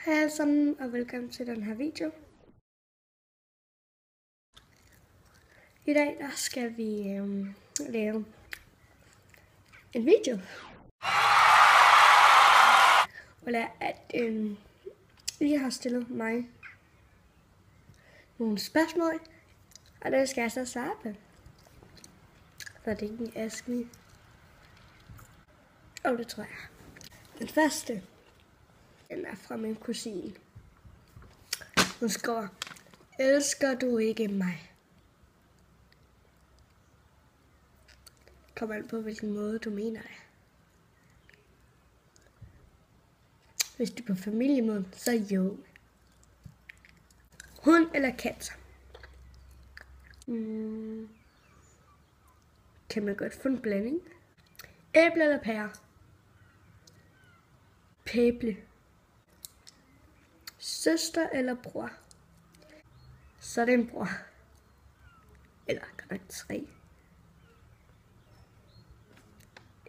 Hej alle sammen, og velkommen til den her video. I dag der skal vi lave en video. Og lade at I har stillet mig nogle spørgsmål, og det skal jeg så svare på. Så det er ikke en ask me. Og det tror jeg. Den første, den er fra min kusine. Hun skriver: elsker du ikke mig? Kommer an på, hvilken måde du mener det. Hvis du er på familiemåden, så jo. Hund eller kat? Kan man godt få en blanding? Æble eller pære? Pæble. Søster eller bror? Så er det en bror. Eller godt nok 3.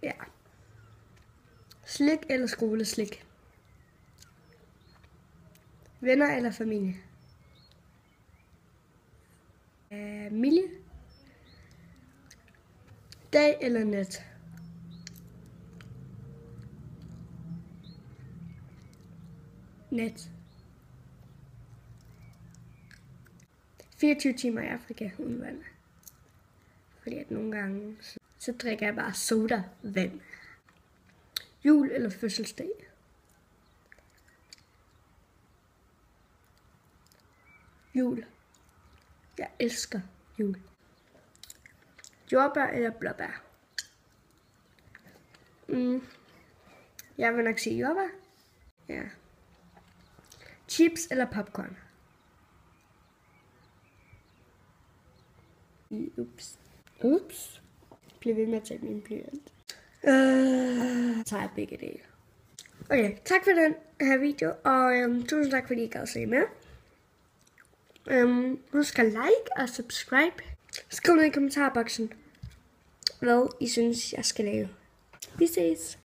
Ja. Slik eller skoleslik? Venner eller familie? Familie. Dag eller nat? Nat. 24 timer i Afrika uden vand. Fordi at nogle gange, så drikker jeg bare soda vand. Jul eller fødselsdag? Jul. Jeg elsker jul. Jordbær eller blåbær? Jeg vil nok sige jordbær. Ja. Chips eller popcorn? Ups. Bliv ved med at tage min blyant. Tager jeg begge dele. Okay, tak for den her video, og tusind tak fordi I gad se med. Husk at like og subscribe. Skriv ned i kommentarboksen, hvad I synes, jeg skal lave. Vi ses.